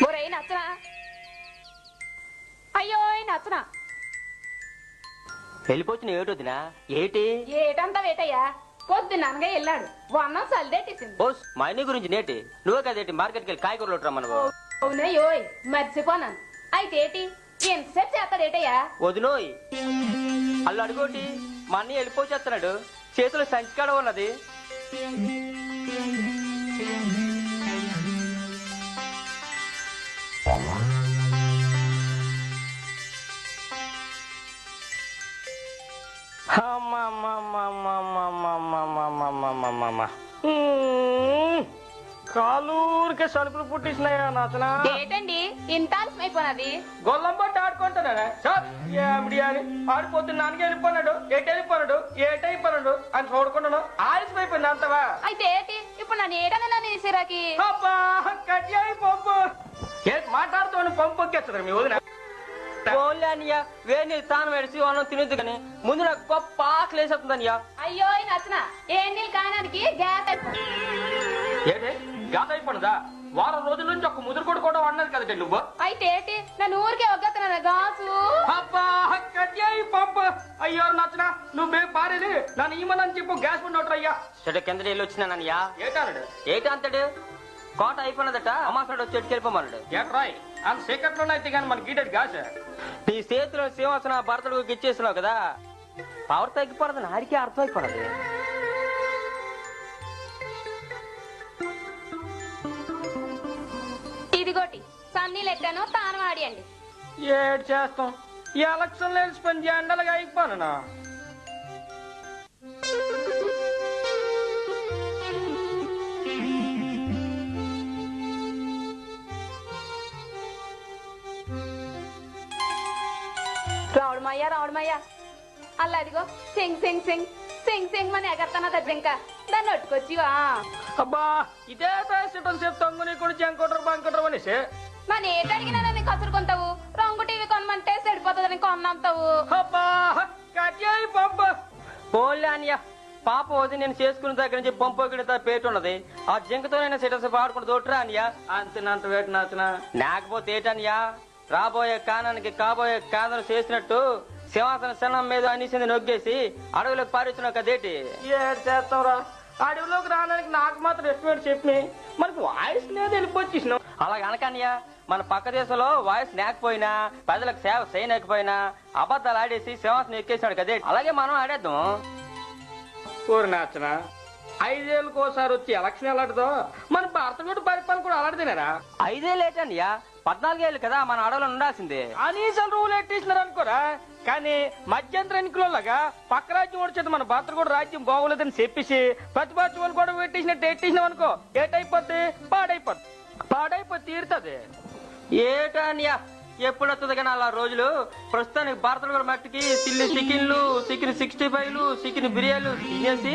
ఒరేయ్ నచ్చనా, అయ్యో నచ్చనా, వెళ్ళిపోతున్నా ఏటొద్దునా? ఏటి ఏటంతా వేటయ్యా, పొద్దున్ననగా వెళ్ళాడు, వన్నం సల్దేటేసింది. ఓ మైనీ గురించి నేటి నువ్వే కదేటి మార్కెట్కి వెళ్ళి కాయగూరలు రమ్మను. అవునయ్యోయ్ మర్చిపోనాను. అయితే ఏంటి ఎంతసేపు చేస్తాడేటయ్యా? వదినోయ్ అల్లు అడుగోటి మా అన్నయ్య వెళ్ళిపోచేస్తున్నాడు, చేతిలో సంచికాడ ఉన్నది. కాలూరికే సలుపులు పుట్టిస్తున్నాయా నాతనా? ఏంటండి ఇంత ఆలస్యమైపోయినది? గొల్లం పట్టి ఆడుకుంటున్నాడా? అని ఆడిపోతున్న నాన్నకి వెళ్ళిపోన్నాడు, ఏటైపోన్నాడు అని చూడకుండా ఆలస్యమైపోయింది అంతవా? అయితే ఏంటి ఇప్పుడు నన్ను ఏటన్నా నీ సిరాకి? అబ్బా కట్టి పంపు మాట్లాడుతూ పంపు ఎక్కేస్తారు మీ వదిన. అనియా వేడి తాను వేడిసి అన్నం తినద్దు కానీ ముందు నాకు గొప్ప ఆకలి వేసేస్తుందనియా. అయ్యో నచ్చిన ఏ నీళ్ళు కాయడానికి గ్యాస్ ఏంటి గాత అయిపోయిందా? వారం రోజుల నుంచి ఒక ముదురు కొడు కూడా అన్నది కదండి నువ్వు. అయితే ఏంటి నన్ను ఊరికే ఒగ్గతున్నాను గాసు. అబ్బా కట్యాయి పంపు. అయ్యో నచ్చిన నువ్వే పారేది నన్ను ఈమనని చెప్పు గ్యాస్ ఉండవు అయ్యా. చెడు కింద నీళ్ళు వచ్చినానయ్యా. ఏటాడు ఏటి అంతడు కోట అయిపోయినదట, అమ్మాసాడు వచ్చి ఎట్టుకెళ్ళిపోమన్నాడు. ఏట్రాయ్ అంత సీక్రెట్లోనే అయితే కానీ మన గీటెడ్ గాస నీ చేతిలో సింహాసన భర్తడు ఇచ్చేసినావు కదా, పవర్ తగ్గిపోవడం నాడికే అర్థం అయిపోయినది. ఇదిగోటి సన్నీళ్ళు ఎట్టాను తాను ఆడియండి. ఏడు చేస్తాం ఈ ఎలక్షన్ తెలిసిపోయింది ఎండలుగా అయిపోనా. రావడమయ్యా అలా అదిగో సింగ్ సింగ్ సింగ్ సింగ్ సింగ్ మన ఎగర్తానా దగ్గర దాన్ని ఒట్టుకొచ్చివా? అబ్బా ఇదే సేపు తొంగు నీ కూడా జంకొట్టరు బంకొట్టరు అనేసి మన ఏటడిగినా నన్ను కసురుకుంటావు, రంగు టీవీ కొనమంటే చెడిపోతుందని కొన్నాంతావు. పోలే అనియా పాప వది నేను చేసుకున్న దగ్గర నుంచి పంపొగిన పేటు ఉన్నది, ఆ జింకతోనైనా సెటస్ ఆడుకుంటూ తోటరా అనియా. అంతనంత వేట నాచన లేకపోతే ఏటనియా రాబోయే కానానికి కాబోయే కాదను చేసినట్టు సింహాసన శనం మీద అనేసింది నొగ్గేసి అడవులకు పారించినావు కదేటి. చేస్తావురా అడవిలోకి రావడానికి నాకు మాత్రం ఎస్టిమేట్ చెప్పి మనకు వాయిస్ లేదు వెళ్ళిపోచ్చేసినావు. అలాగ అనకనియా మన పక్క దేశంలో వాయిస్ లేకపోయినా ప్రజలకు సేవ చేయలేకపోయినా అబద్ధాలు ఆడేసి సింహాసనం ఎక్కేసినాడు కదే, అలాగే మనం ఆడేద్దాం. ఊరు నాచన 5 ఏళ్ళకి ఒకసారి వచ్చి ఎలక్షన్ ఎలాంటిదో మన భారత పరిపాలన కూడా అలాంటిదేనారా? 5 ఏళ్ళు ఏంటనియా 14 ఏళ్ళు కదా మన అడవులో ఉండాల్సిందే. అనీసలు రూల్ ఎట్టేసినారు అనుకోరా, కానీ మధ్యంతర ఎన్నికలలాగా పక్క రాజ్యం వచ్చేది మన భారత కూడా రాజ్యం బాగోలేదని చెప్పేసి ప్రతిపక్ష వాళ్ళు కూడా ఎట్టేసినాం అనుకో ఏటైపోద్ది పాడైపోద్ది తీరుతుంది. ఏటనియా ఎప్పుడు వస్తుంది కానీ అలా రోజులు. ప్రస్తుతానికి భారత కూడా మట్టికి చికెన్ 65 చికెన్ బిర్యానీలు తినేసి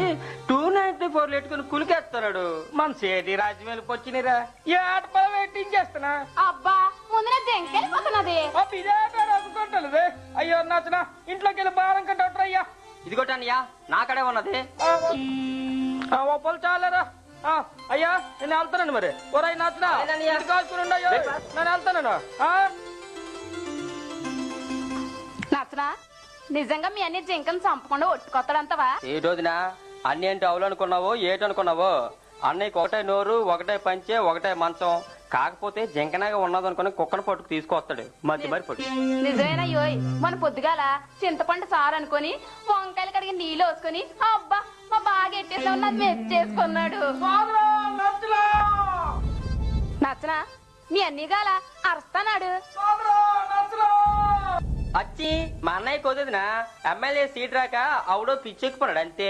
294 ఎట్టుకుని కులికేస్తున్నాడు. మన సేటి రాజ్యం వెళ్ళిపోచ్చినరా ఏ ఆట పొలం ఎట్టించేస్తున్నా. అబ్బా ముందు జంకెళ్ళిపోతున్నది. ఇదే అయ్యో నచ్చిన ఇంట్లోకి వెళ్ళి భారం కంటే అయ్యా. ఇదిగోటనియా నాకడే ఉన్నది ఒప్పలు చాలేరా. అయ్యా నేను వెళ్తానండి మరి. ఒరై నచ్చిన కాల్చుకుని ఉండయో నేను వెళ్తాను. నచ్చనా నిజంగా మీ అన్ని జింకను చంపకుండా ఒట్టుకొస్తాడంతవా? ఈ రోజున అన్ని ఏంటి అవులనుకున్నావో ఏటనుకున్నావో, అన్నయ్యకి ఒకటే నోరు ఒకటే పంచే ఒకటే మంచం, కాకపోతే జింకనాగా ఉన్నదనుకుని కుక్కను పట్టుకు తీసుకొస్తాడు మధ్య మరి పట్టు. నిజమేనా యోయ్ మన పొద్దుగాల చింతపండు సారు అనుకుని వంకాయలు కడిగి నీళ్ళు వేసుకుని అబ్బా మా బాగా ఎట్టేసి ఉన్నది మెచ్చేసుకున్నాడు. నచ్చనా మీ అన్ని గాల అరుస్తానాడు. అచ్చి మా అన్నయ్య కుదిరినా ఎమ్మెల్యే సీట్ రాక ఆవిడో పిచ్చెక్కిపోయాడు అంతే.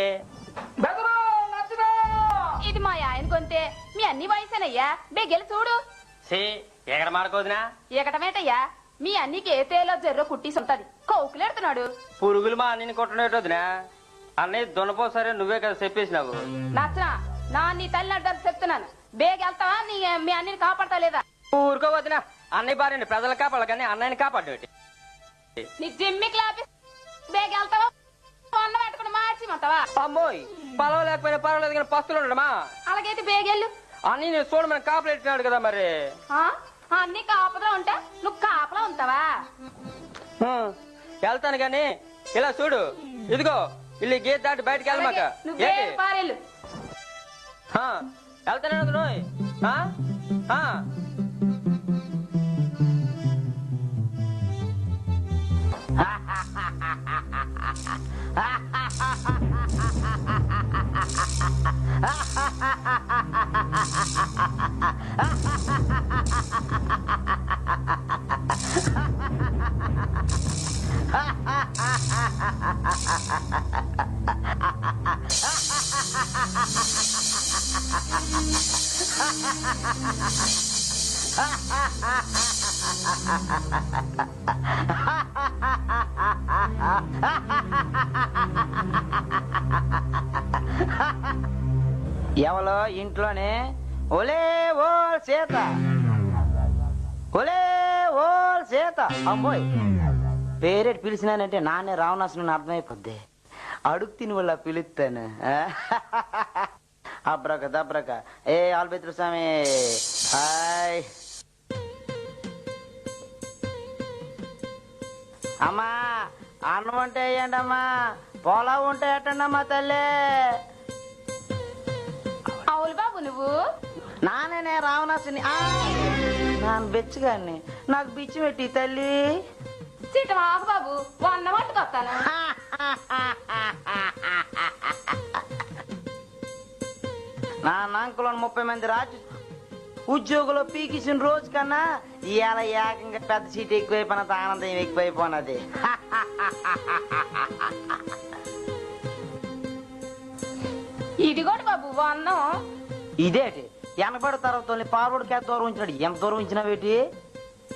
ఇది మా ఆయన కొంతే మీ అన్ని వయసేనయ్యా బెగ్గెలు చూడు. ఎక్కడ మాడుకోదినా ఎకటమేటయ్యా మీ అన్నికి ఏ తేలో జర్రో కుట్టీసి ఉంటది కౌకులేడుతున్నాడు. పురుగులు మా అన్నని కొట్టనేటోదినా అన్నయ్య దున్నపోసరే నువ్వే కదా చెప్పేసినావు. నచ్చనా నా నీ తల్లి అడ్డారు చెప్తున్నాను బేగెళ్తావా నీ మీ అన్నిని కాపాడతా లేదా? ఊరుకోవద్దునా అన్నయ్య భార్యని ప్రజలు కాపాడాలి కానీ అన్నయ్యని కాపాడు నీ జిమ్మికి లాపి బేగెళ్తావా అన్నం పెట్టుకుని మాట టాక్సీ మొత్తవా? అమ్మోయ్ పొలం లేకపోయినా పర్వాలేదు కానీ పస్తులు ఉండడమా? అలాగైతే బేగెళ్ళు. అన్ని నేను చూడమని కాపులు పెట్టినాడు కదా మరి. అన్ని కాపలా ఉంటా, నువ్వు కాపలా ఉంటావా? వెళ్తాను గాని ఇలా చూడు, ఇదిగో ఇల్లు గేట్ దాటి బయటకు వెళ్ళమాక. నువ్వే పారెళ్ళు. వెళ్తాను నోయ్. ఎవలో ఇంట్లోనే ఒలే ఓ సీత, ఒలే ఓ సీత. అమ్మోయ్ పేరేటి పిలిచినానంటే నాన్నే రావణాసుని అర్థమైపోద్ది. అడుగు తిని వాళ్ళ పిలుస్తాను. అబ్రక దబ్రక ఏ ఆల్బెత్రు స్వామి. హాయ్ అమ్మా, అన్నం ఉంటే వేయండి అమ్మా, పొలం ఉంటే ఎట్టండి అమ్మా తల్లి. అవును బాబు నువ్వు? నానే రావణాసుని. నాన్న బెచ్చగాన్ని, నాకు బిచ్చి పెట్టి తల్లి. చిట్టమాకు బాబు, వన్న పట్టుకొస్తాను. నా అంకులో 30 మంది రాజు ఉద్యోగులు పీకిసిన రోజు కన్నా ఇవాళ ఏకంగా పెద్ద సీట్ ఎక్కువైపోయినంత ఆనందం ఎక్కువైపోయినది. ఇదిగోటి బాబు వన్నం. ఇదేటి వెనకబడి తర్వాత పార్వడికి ఎంత దూరం ఉంచినాడు? ఎంత దూరం ఉంచినావేటి?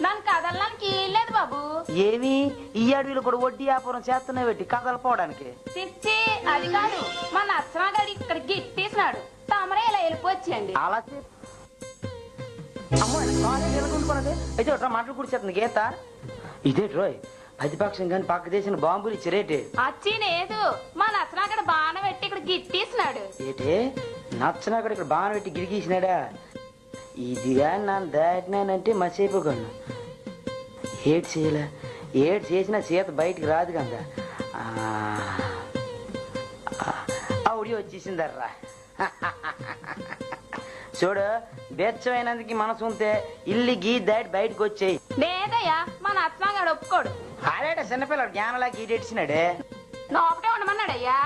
నన్ను కదలడానికి లేదు బాబు. ఏమి ఈ అడవిలో కూడా వడ్డీ వ్యాపారం చేస్తున్నావేటి కదలపోవడానికి? చిచ్చి అది కాదు, మా నచ్చనగాడి ఇక్కడ గిట్టేసినాడు. తమరే ఇలా వెళ్ళిపోవచ్చండి. అలా అయితే ఒకటి మాటలు కూర్చేస్తుంది గీత. ఇదేటి రోయ్ ప్రతిపక్షం కానీ పక్క దేశం బాంబులు ఇచ్చిరేటి? అచ్చి లేదు, మా నచ్చనగాడు బాణం పెట్టి ఇక్కడ గిట్టేసినాడు. ఏటి నచ్చనాకడ ఇక్కడ బాగా పెట్టి గిరిగీసినాడా? ఇదిగా నన్ను దాటినానంటే మర్చిపోగలను. ఏడు చేయలే, ఏడు చేసిన సీత బయటికి రాదు కదా. ఆవిడ వచ్చేసిందర్రా. చూడు బెచ్చమైనందుకు మనసు ఉంటే ఇల్లు గీ దాటి బయటకు వచ్చేయి. లేదయ్యా, మా నచ్చనగాడు ఒప్పుకోడు. ఆడేట చిన్నపిల్లడు జ్ఞానలా గీటెట్టినాడే. లోపటే ఉండమన్నాడయ్యా.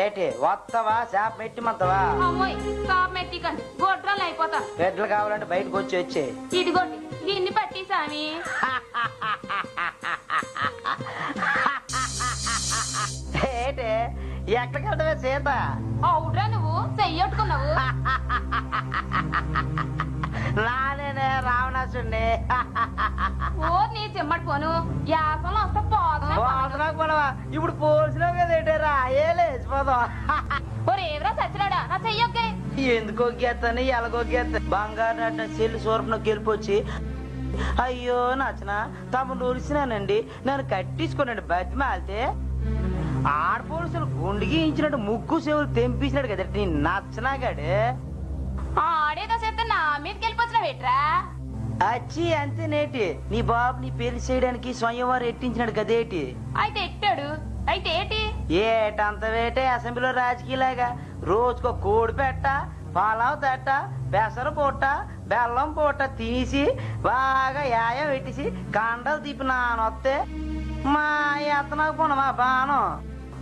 ఏటి వస్తావా చేప మెట్టిమంతవా? అమ్మోయ్ కాపు మెట్టికండి, గొడ్రాలు అయిపోతాను. పెద్దలు కావాలంటే బయటకు వచ్చి వచ్చే. ఇదిగోండి గిన్నె పట్టి సామి. ఏటే ఎక్కడికి వెళ్తావే సీత? అవుడ్రా నువ్వు చెయ్యట్టుకున్నావు. నానే రావణాసుండి. ఓ నీ చెమ్మటి పోను యాసంలో వస్తే పోదా. ఇప్పుడు పోల్చినావు కదా ఏటారా ఏ లేచిపోదాం. ఒరేవరా సచ్చినాడా నా చెయ్యొక్కే. ఎందుకు ఒగ్గేస్తాను ఎలాగొగ్గేస్తా? బంగారు నట్ట చెల్లి సూరపునకు గెలిపొచ్చి అయ్యో నచ్చన తమను ఉరిసినానండి, నన్ను కట్టించుకోనండి బతిమాలితే ఆడపోలీసులు గుండికి ఇచ్చినట్టు ముగ్గు చెవులు తెంపించినాడు కదా నీ నచ్చనాగాడు. ఆడేదో చెప్తే నా మీదకి వెళ్ళిపోతున్నావు ఏట్రా? అచ్చి అంతేనేటి నీ బాబు నీ పెళ్లి చేయడానికి స్వయంవారు ఎట్టించినాడు కదేటి? అయితే ఎట్టాడు. అయితే ఏంటి ఏటంత వేటే అసెంబ్లీలో రాజకీయలాగా రోజుకో కోడి పెట్ట, పాలావు తట్ట, పెసర పూట, బెల్లం పూట తీసి బాగా యాయం పెట్టేసి కండలు తిప్పి నానొస్తే మా ఎత్తనకు పోను మా బాణం.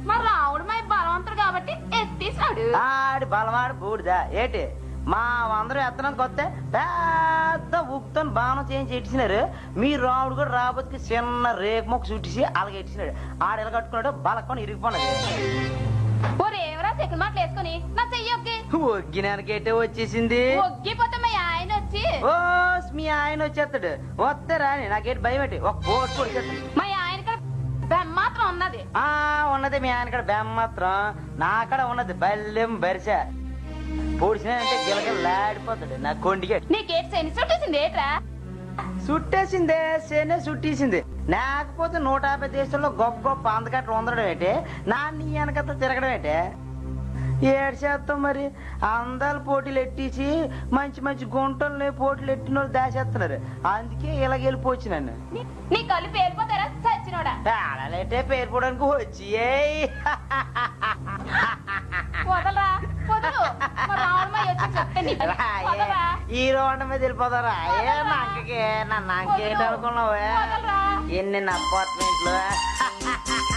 మరి రావుడు మా బలవంతుడు కాబట్టి ఎత్తేసాడు. ఆడి బలవాడు బూడిదా ఏటి? మా అందరూ ఎత్తడానికి వస్తే పెద్ద ఉక్తో బాణం చేయించి ఎట్టిసినారు. మీ రాముడు కూడా రాబోతుకి చిన్న రేకు మొక్క చుట్టేసి అలాగే ఎట్టిసినాడు. ఆడ ఎలా కట్టుకున్నాడు బలకొని ఇరిగిపోయినది. ఒరేవరా సెకండ్ మాటలు వేసుకుని నా చెయ్యొక్కి. ఒగ్గినానికైతే వచ్చేసింది. ఒగ్గిపోతే మా ఆయన వచ్చి ఓ మీ ఆయన వచ్చేస్తాడు. వస్తే రాని నాకేంటి భయం ఏంటి? ఒక పోటు కొడిచేస్తాడు. మా ఆయన ఇక్కడ బెమ్మాత్రం ఉన్నది. ఉన్నది మీ ఆయన కాడ బెమ్మాత్రం, నా కాడ ఉన్నది బల్లెం బరిస. పొడిచినంటే గిలగలాడిపోతాడు నా కొండిగా. నీకేటి శని చుట్టేసింది ఏట్రా? చుట్టేసిందే సేనే చుట్టేసింది. లేకపోతే 150 దేశంలో గొప్ప గొప్ప అందకట్లు ఉండడం ఏంటి, నా నీ వెనకత తిరగడం ఏంటి? ఏడు చేస్తాం మరి. అందాలు పోటీలు ఎట్టించి మంచి మంచి గుంటల్ని పోటీలు ఎట్టిన వాళ్ళు దాచేస్తున్నారు. అందుకే ఇలాగ వెళ్ళిపోవచ్చు నన్ను. నీ కళ్ళు పేరిపోతారా చచ్చినోడా? అలాంటే పేరుపోవడానికి వచ్చి వదలరా వదలు. మా రావణమయ్య వచ్చి చెప్తే నీకు. వదలరా. ఈ రోడ్డు మీద వెళ్ళిపోతారా? ఏ నాకే నన్ను నాకేంటి అనుకున్నావే? వదలరా. ఎన్ని అపార్ట్మెంట్లు.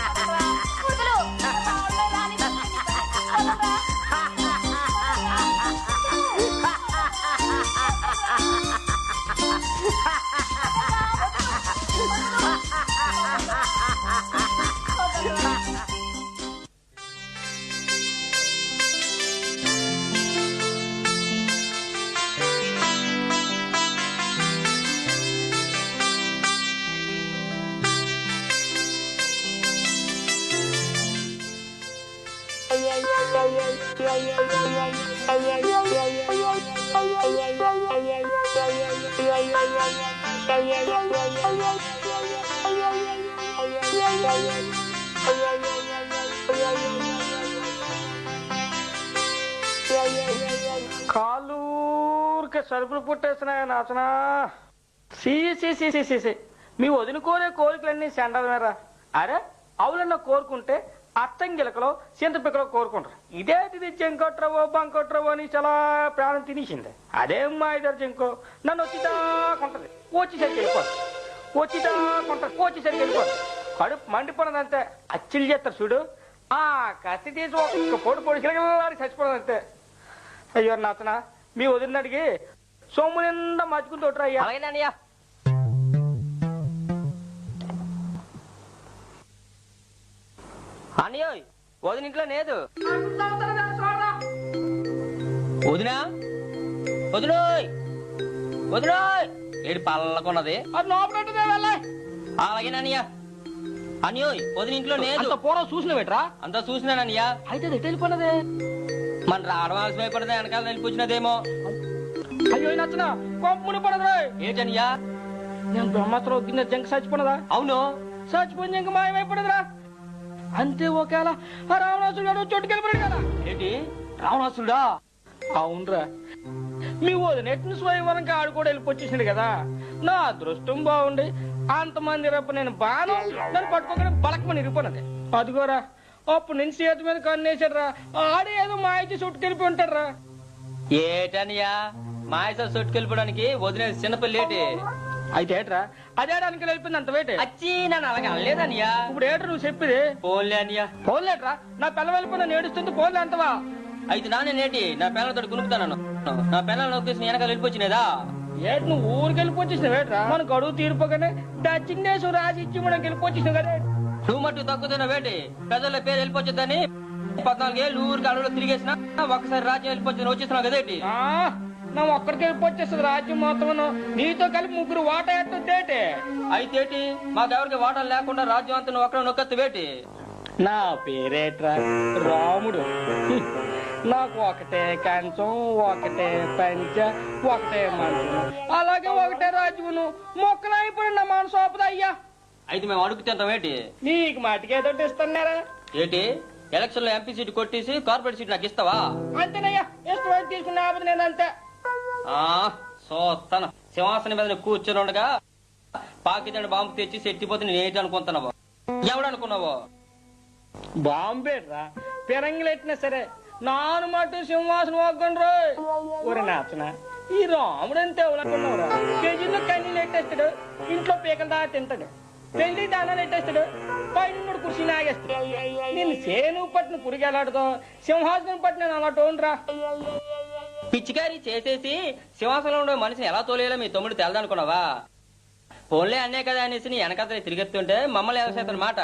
వదలరా. వదలు. మా రావణమయ్య రానివ్వను నీ పని. వదలరా. కాళ్ళూరికే సరుకులు పుట్టేస్తున్నాయి నాచనా. సీ మీ వదిలికోరే కోరికలన్నీ సెండమేరా. అరే అవులన్న కోరుకుంటే అత్తం గిలకలో చింతపిక్కలో కోరుకుంటారు. ఇదేటిది చెంకొట్రవో బంకొట్రవో అని చాలా ప్రాణం తినేసింది. అదేం మా ఇద్దరు చెంకో నన్ను వచ్చిదాకుంటది, వచ్చేసరికి వెళ్ళిపోదు, వచ్చిదాకుంటది, వచ్చేసరికి వెళ్ళిపోదు. కడుపు మండిపోనదంతే. అచ్చిలు చేస్తారు చూడు, ఆ కత్తి తీసి ఒక్క పొడి గిలగలాడి చచ్చిపోదంతే. అయ్యో నాతనా, మీ వదిలిన అడిగి సొమ్ము నిండా మర్చుకుంటూ అయ్యా. అలాగేనయ్యా. అన్నయ్య వదిన ఇంట్లో లేదు. వదినా వదినోయ్ వదినోయ్ ఏడు పల్లకున్నది. అలాగేనయ్య. అన్నయ్య వదిన ఇంట్లో లేదు. పూర్వం చూసిన పెట్టరా? అంతా చూసినానయ్యా. అయితే వెళ్ళిపోయినదే. మన రావడం ఆలస్యమైపోయినదే, వెనకాల వెళ్ళిపోచ్చినదేమో. అయ్యో నచ్చిన కొంపుని పడదు. ఏంటనియా? నేను బ్రహ్మాస్త్రం గిన్నె జంక చచ్చిపోయినదా? అవును, చచ్చిపోయిన జంక మాయమైపోయినదిరా. అంతే ఒకేళ ఆ రావణాసుడు చోటుకెళ్ళిపోయాడు కదా. ఏంటి రావణాసుడా? అవునరా, మీ వదినెట్టిన స్వయంవరంగా ఆడు కూడా వెళ్ళిపోచ్చేసాడు కదా. నా అదృష్టం బాగుండి అంతమంది రప్ప నేను బాను నన్ను పట్టుకోగానే బలకమని ఇరిపోయినది. అదిగోరా అప్పుడు నేను చేతి మీద కన్నేసాడురా. ఆడే ఏదో మాయచి చుట్టుకెళ్ళిపోయి ఉంటాడురా. ఏటనియా మాయస చుట్టుకెళ్ళిపోవడానికి వదిలేదు చిన్నపిల్ల ఏంటి? అయితే ఏట్రా అదేడానికి వెళ్ళిపోయింది అంత వేటే. అచ్చి నన్ను అలాగే అనలేదనియా. ఇప్పుడు ఏట్రా నువ్వు చెప్పేది? పోన్లే అనియా. పోన్లేట్రా, నా పిల్ల వెళ్ళిపోయి నన్ను ఏడుస్తుంది. పోన్లే అంతవా? అయితే నేనేటి నా పిల్లలతో గునుకుతాను. నా పిల్లలు నొక్కేసి వెనకాల వెళ్ళిపోచ్చినేదా? ఏటి నువ్వు ఊరికి వెళ్ళిపోచ్చేసినావు ఏట్రా? మన గడువు తీరిపోగానే డచ్చింగ్ దేశం రాసి ఇచ్చి మనం వెళ్ళిపోచ్చేసినావు కదా. నువ్వు మట్టు తక్కువ వేటి పెద్దల పేరు వెళ్ళిపోతుందని 14 ఏళ్ళు ఊరికి అడవులో తిరిగేసిన ఒక్కసారి రాజ్యం వెళ్ళిపోతుంది వచ్చేస్తున్నావు కదేటి? నా ఒక్కడికి వెళ్ళిపోచ్చేస్తుంది రాజ్యం మొత్తం. నీతో కలిపి ముగ్గురు వాటా ఎట్టేటి? అయితేటి మాకెవరికి వాటాలు లేకుండా రాజ్యం అంతా నువ్వు అక్కడ నొక్కత్తు వేటి? నా పేరేట్రా రాముడు. నాకు ఒకటే కంచం, ఒకటే పంచ, ఒకటే మంచం, అలాగే ఒకటే రాజ్యమును. మొక్కలు అయిపోయి నా మనసు ఆపుదా అయ్యా. అయితే మేము అడుగుతుంటాం ఏంటి? నీకు మాటికి ఏదో ఇస్తున్నారా ఏంటి? ఎలక్షన్ లో ఎంపీ సీట్ కొట్టేసి కార్పొరేట్ సీట్ నాకు ఇస్తావా? అంతేనయ్యా, ఇష్టం తీసుకునే ఆపద నేను అంతే. చూస్తాను సింహాసనం మీద కూర్చొని ఉండగా పాకిస్తాన్ బాంబు తెచ్చి సెట్టిపోతే నేను ఏంటి అనుకుంటున్నావు? ఎవడనుకున్నావు? బాంబేట్రా పెరంగిలెట్టినా సరే నాను మటు సింహాసనం వాగ్గండ్రు. ఒరే నాచన, ఈ రాముడంతే ఎవరనుకున్నావురా? కేజీలో కన్నీళ్ళు ఎట్టేస్తాడు, ఇంట్లో పీకల దాకా తింటాడు, పెళ్లి దానాలు ఎట్టేస్తాడు, పైన కుర్చీ నాగేస్తాడు. నేను సేను పట్టిన పురిగేలాడుతో సింహాసనం పట్టిన అలా టోన్రా. పిచ్చికారి చేసేసి సింహాసనంలో ఉండే మనిషిని ఎలా తోలేలా మీ తమ్ముడు తెలదనుకున్నావా? ఫోన్లే అన్నే కదా అనేసి నీ వెనకాతని తిరిగెత్తుంటే మమ్మల్ని ఎదసేతనమాట.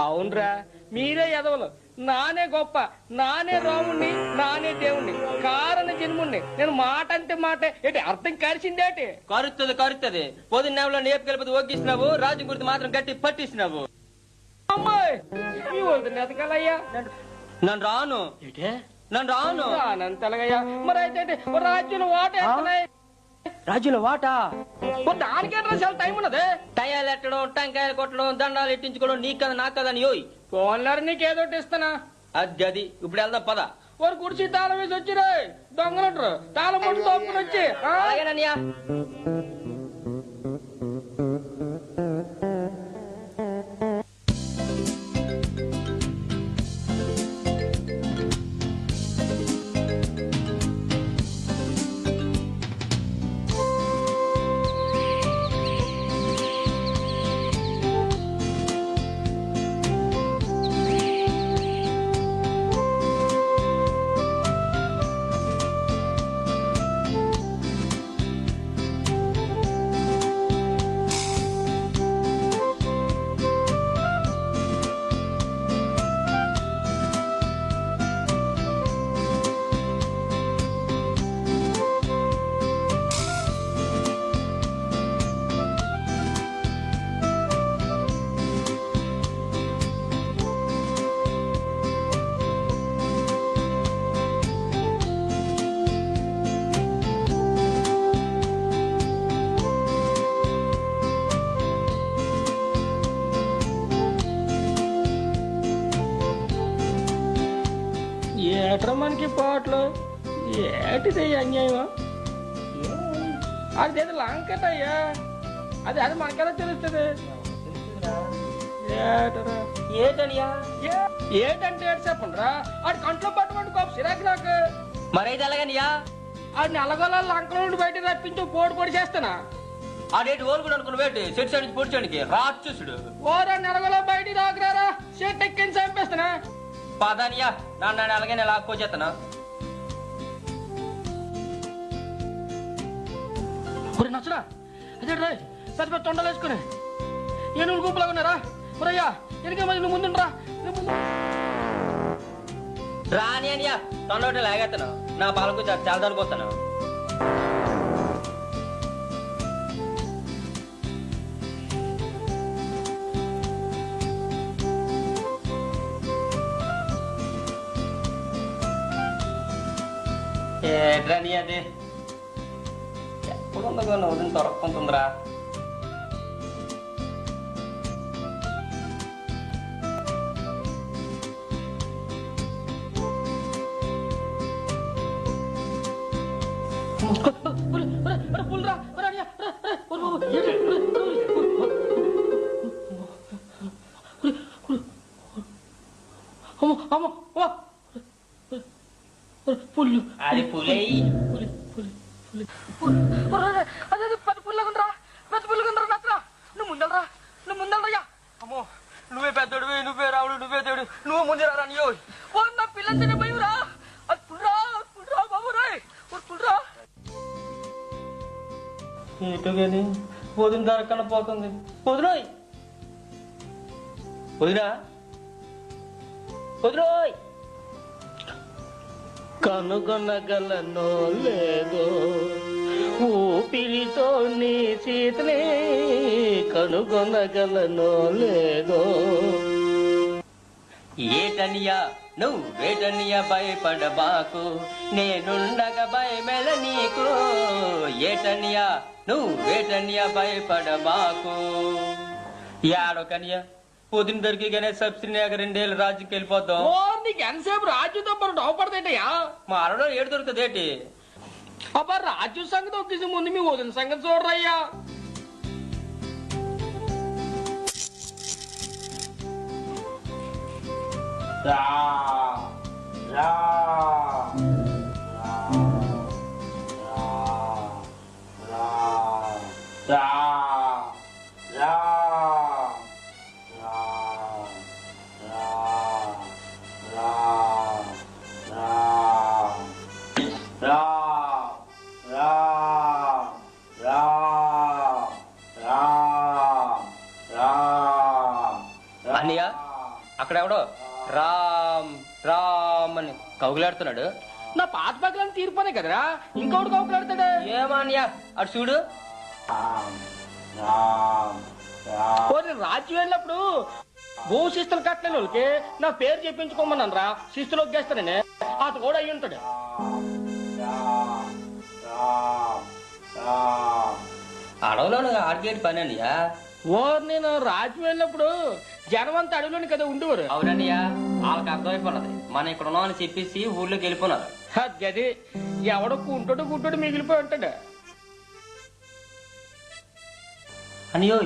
అవునరా, మీరే ఎదవలు. నానే గొప్ప, నానే రాముణ్ణి, నానే దేవుణ్ణి, కారణ జన్ముణ్ణి. నేను మాట అంటే మాట ఏంటి అర్థం కలిసిందేటి? కరుతుంది పొద్దున్న నేవలో నేపు కలిపి ఒగ్గిస్తున్నావు, రాజు గురించి మాత్రం గట్టి పట్టిస్తున్నావు. అమ్మాయి ఈ వద్దు ఎదగలయ్యా. నన్ను రాను రానంతలగయ్యా. మరి అయితే రాజ్యం ఓటేస్తున్నాయి. రాజుల వాటా దానికేట్రా చాలా టైం ఉన్నది. టయాలు ఎట్టడం, టెంకాయలు కొట్టడం, దండాలు ఎట్టించుకోవడం నీకు కదా నాకు కదా అని యోయ్ ఫోన్లర్ నీకేదో ఇస్తానా. అది ఇప్పుడు వెళ్దాం పద. వారు కుర్చీ తాళం వేసి వచ్చిరే దొంగలుంటారు. తాళం ముట్టు తోపుకుని వచ్చి అలాగేనయ్యా. ఏట్రా మనకి పాటలు ఏటిది అన్యాయమా? అదేదో లాంకటయ్యా, అది మనకెలా తెలుస్తుంది? ఏటంటే ఏడు చెప్పండి రా. ఆడి కంట్లో పట్టుకోండి కోపం సిరాకి నాకు. మరైతే ఎలాగనియా? ఆడిని అలగొల్ల లంకలో నుండి బయట తప్పించి పొడి చేస్తానా? ఆడేటి ఓలు కూడా అనుకున్న వేటి చెట్టు సైడ్ నుంచి పొడిచానికి రాక్షసుడు. ఓరాన్ని అలగొల్ల బయట రాకురారా, చెట్టు ఎక్కించి చంపేస్తానా? పదానియా నన్ను అలాగే నేను లాక్కోచేస్తాను. నచ్చరా అదే రాయ్ పెద్ద పెద్ద తొండలు వేసుకుని ఏనుగులు గుంపులాగా ఉన్నారా? మరయ్యా ఎనికే మరి నువ్వు ముందురా. రాని అనియా తొండ లాగేస్తాను. నా పాలకు చాలా దానిపోతాను. ఏట్రాని అది ఎప్పుడుందో వదిన దొరక్కుంటుందిరా. పుల్లు అది పులి అదే పెద్ద పుల్లగుండ్రా, పెద్ద పుల్లగుండ్రా. నచ్చరా నువ్వు ముందలరా. అమ్మో నువ్వే పెద్దడు, నువ్వే రావుడు, నువ్వే దేవుడు, నువ్వు ముందు రా. నా పిల్లలు భయరా. అది పుల్రా బాబు రాయ్ పుల్రా. ఏటో కానీ వదిన దొరకన పోతుంది. వదిలోయ్ వదిలోయ్ కనుగొనగలనో లేదో ఊపిరితో నీ సీతనే కనుగొనగలనో లేదో. ఏటనియా నువ్వేటనియా భయపడబాకు, నేనుండగా భయమెల నీకు. ఏటనియా నువ్వేటనియా భయపడబాకు. యాడో కనియా పొద్దున దొరికిగానే సబ్సిడీ 2 ఏళ్ళు రాజ్యకి వెళ్ళిపోతాం. నీకు ఎంతసేపు రాజ్యంతో పాటు డబ్బపడదేటయ్యా? మా అరలో ఏడు దొరుకుతుంది ఏంటి? అబ్బా రాజ్యం సంగతి ఒక్కేసి ముందు మీ వదిన సంగతి చూడరయ్యా. అన్నయ్య అక్కడెవడో రామ్ రామ్ అని కౌగులాడుతున్నాడు. నా పాత పక్కలని తీర్పనే కదరా, ఇంకొకటి కౌగులాడుతాడు. ఏమన్నయ్య అటు చూడు. రాజ్యం వెళ్ళినప్పుడు భూ శిస్తులు కట్టలేని వాళ్ళకి నా పేరు చెప్పించుకోమన్నాను రా. శిస్తులు ఒగ్గేస్తానని అతను కూడా అయ్యి ఉంటాడు. అడవులో ఆడికేటి పని అన్నయ్యా. ఓరు నేను రాజు వెళ్ళినప్పుడు జనం అంతా అడవిలోని కదా ఉండేవారు. అవునన్నయ్యా, వాళ్ళకి అర్థమైపోయినది మనం ఇక్కడ ఉన్నామని చెప్పేసి ఊళ్ళోకి వెళ్ళిపోయినారు. అది ఎవడో గుంటోడు మిగిలిపోయి ఉంటాడు. అనియో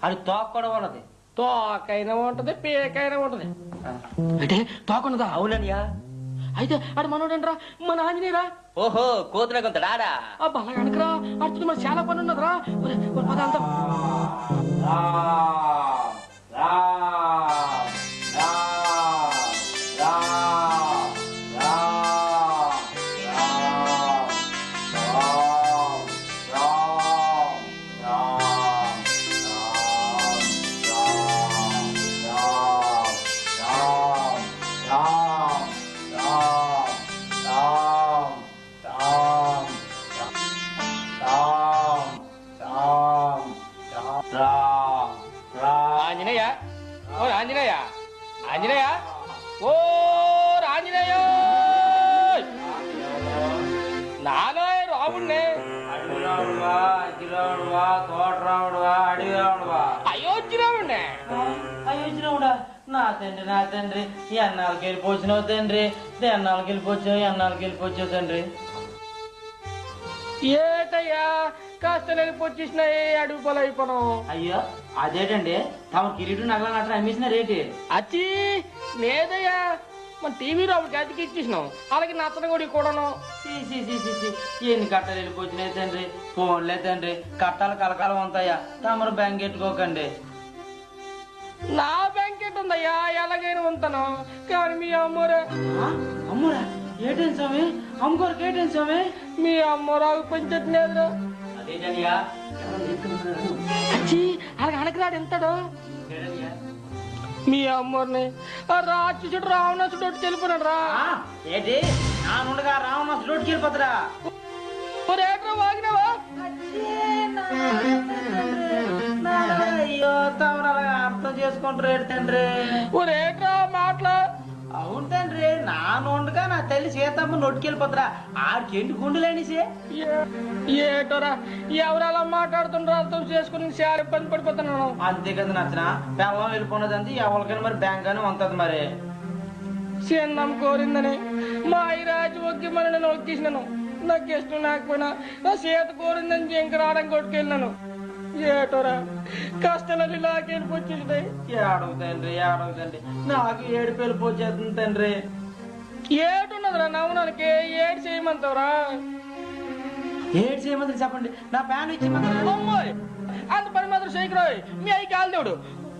అది తోక కూడా ఉన్నది. తోకైనా ఉంటది, పేకైనా ఉంటది. అంటే తోకున్నదా? అవునన్నయ్యా. అయితే ఆడు మనోడంట్రా, మన ఆంజనేయరా. ఓహో, కోతుల కొంత డాడా. ఆ బలగా అనుకురా, అడుగుతుంది మరి చాలా పని ఉన్నదిరా. పదాంతా ఆంజనేయ, ఓ ఆంజనేయ, ఆంజనేయ, ఓ ఆంజనేయ, నాలో రాముడిని. అయోధ్య రాముడిని. అయ్యొచ్చినావుడా నా తండ్రి ఎన్నాళ్ళకి వెళ్ళిపోచ్చినావు తండ్రి, ఎన్నాళ్ళకి వెళ్ళిపోచ్చావు తండ్రి. ఏటయ్యా కాస్త వెళ్ళిపోచ్చేసినాయి, అడుగు పొలం అయిపోను. అయ్యో అదేటండి తమ కిరీటు నగల నట్టు అమ్మేసిన రేటు. అచ్చి లేదయ్యా, మన టీవీ రాముడికి అతికి ఇచ్చేసినాం, అలాగే నచ్చని కూడా కూడాను. ఎన్ని కట్టాలు వెళ్ళిపోచ్చినాయి తండ్రి. ఫోన్లే తండ్రి, కట్టాలు కలకాలం ఉంటాయా, తమరు బ్యాంక్ ఎట్టుకోకండి. నా బ్యాంకెట్ ఉందయ్యా, ఎలాగైనా ఉంటాను. కానీ మీ అమ్మోరే. అమ్మురా ఏటేం స్వామి, అమ్మగారికి ఏటేం స్వామి? మీ అమ్మోరాకు పెంచట్లేదురా. అదేటన్నయ్యా. అచ్చి అలాగ అనకరాడు ఎంతాడు. మీ అమ్మోరిని ఆ రాక్షసుడు రావణాసుడు ఒకటి తెలిపినాడు రా. ఏంటి నా నుండిగా రావణ రోడ్డుకి వెళ్ళిపోతురా? రేట్రా వాగినావా? అయ్యో తమరు అలాగా అర్థం చేసుకుంటారు ఏంటి తండ్రి? ఓ రేట్రా మాటలా. అవును తండ్రి, నా నుండిగా నా తల్లి సీతమ్మ నొట్టుకెళ్ళిపోతురా. ఆడికేంటి గుండెలేనిసి? ఏటోరా ఎవరు అలా మాట్లాడుతుండ్రో అర్థం చేసుకుని చాలా ఇబ్బంది పడిపోతున్నాను. అంతే కదా నచ్చిన బెల్లం వెళ్ళిపోయినది అంతే, ఎవరికైనా మరి బ్యాంక్ అని ఉంటది మరి. చిన్నం కోరిందని మా ఐరాజు ఒక్కి మరి నేను ఒక్కేసినాను. నాకు ఇష్టం లేకపోయినా నా సీత కోరిందని జింక రావడం కొట్టుకెళ్ళినాను. ఏటోరా కష్టాలని లాకెళ్ళిపోచ్చేసినాయి. ఏడవుతండ్రి నాకు ఏడుపు వెళ్ళిపోచేస్తుంది తండ్రి. ఏటున్నదిరా నవ్వునానికి? ఏడు చేయమంటావురా? ఏడు చేయమంది చెప్పండి, నా ప్యాన్ ఇచ్చేయమంటారా? అమ్మోయ్ అంత పని మాత్రం చేయకురాయ్, మీ అయ్యి కాలుదేవుడు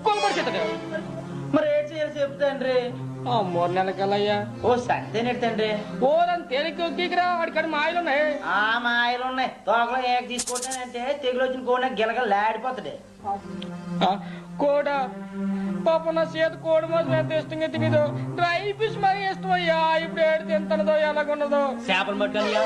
కొనుగోడు చేస్తాడు. మరి ఏడు చేయాలి చెప్తాండ్రి. మూడు నెలలకల్లయ్యా. ఓ సంతేనేటి తండ్రి. ఓరని తేలికరా వాడికాడు మాయలు ఉన్నాయి. ఆ మాయలు ఉన్నాయి. తోకలో ఏక తీసుకుంటానంటే తెగులు వచ్చిన కోడి గిలగ లాడిపోతాడు. కోడ పాప నా చేత కోడి మాసం ఎంత ఇష్టంగా తినేదో. డ్రై ఫిష్ మరీ ఇష్టం అయ్యా. ఇప్పుడు ఏడు తింటున్నదో ఎలాగున్నదో. చేపలు పట్టుకనియా.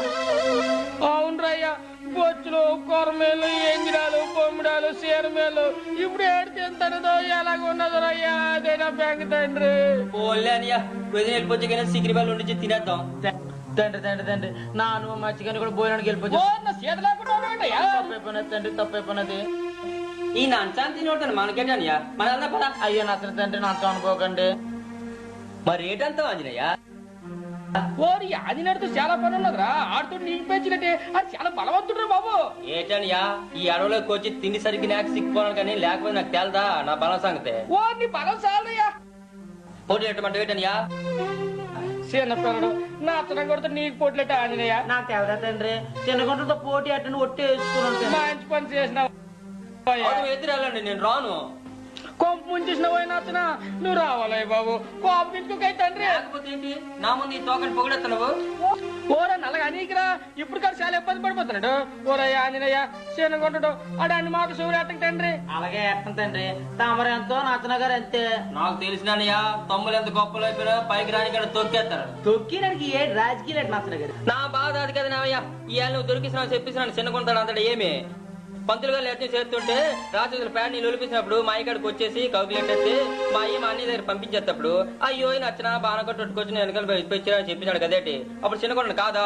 అవునరా అయ్యా, బొచ్చులు, కొరమేలు, ఎంగిరాలు, బొమ్మిడాలు, సీరమేలు ఇప్పుడు ఏడు తింటున్నదో ఎలాగున్నదో అయ్యా. అదేనా బ్యాంక్ తండ్రి. పోలే అనియా, కొద్దిగా వెళ్ళిపోతే కానీ సిగిరి వాళ్ళు ఉండి తినేద్దాం. తండ్రి నాను మచ్చికని కూడా భోజనానికి వెళ్ళిపోవచ్చు. నా చేత లేకుండా తప్పైపోయినది తండ్రి, తప్పైపోయినది. ఈ నంచాన్ని తినోటాను మనకేటనియా, మన పద. అయ్యో నచ్చని తండ్రి నాతో అనుకోకండి. మరి ఏటంతా ఆంజనేయ? ఓరి ఆంజనేయుడితో చాలా పని ఉన్నదిరా. ఆడుతూ నీకు పెంచినట్టే అది చాలా బలవంతుడు బాబు. ఏటనియా, ఈ అడవులోకి వచ్చి తిండి సరికి నాకు సిక్కిపోను కానీ లేకపోతే నాకు తెలదా నా బలం సంగతే. ఓ నీ బలం చాలయ్యా. పోటీ ఎట్టమంటే ఏటనియా? చిన్న పిల్లడు నా అతను కొడుతూ నీకు పోట్లెట్ట ఆంజనేయ. నాకు తెలదా తండ్రి, చిన్నగుంటలతో పోటీ అట్టని ఒట్టి వేసుకున్నాను. మంచి పని చేసినావు. ఎదురాలండి, నేను రాను. కొంపు ముంచేసిన పోయిన అతన నువ్వు రావాలయ్య బాబు. కోపం ఇంటికి తండ్రి. లేకపోతే ఏంటి, నా ముందు ఈ తోకని పొగడెత్తనవు. ఓరా నల్లగా నీకురా ఇప్పుడు కాదు చాలా ఇబ్బంది పడిపోతున్నాడు. ఓరయ్య ఆంజనేయ చిన్నగుంటాడు ఆడ అన్ని మాటలు చూడటం తండ్రి. అలాగే ఎట్టం తండ్రి, తమరు ఎంతో నచ్చన గారు అంతే. నాకు తెలిసినయ్యా, తమ్ములు ఎంత గొప్పలు అయిపోయినా పైకి రాని కానీ తొక్కేస్తారు. తొక్కినానికి ఏ రాజకీయాలు నచ్చన గారు. నా బాధ అది కదా నావయ్యా. ఈ నువ్వు దొరికిసినా చెప్పేసినా చిన్నగుంటాడు అంతటా ఏమి. పంతులు గారు ఎట్లా చేస్తుంటే రాత్రి ప్యాన్ నీళ్ళు ఒలిపించినప్పుడు మా అయ్యకాడికి వచ్చేసి కౌగిలెట్టేసి మా అయ్య మా అన్నయ్య దగ్గర పంపించేటప్పుడు అయ్యో నచ్చిన బాగా కొట్టుకొచ్చి నేను వెనకాల వచ్చారా చెప్పినాడు కదేటి అప్పుడు చిన్నకొండ కాదా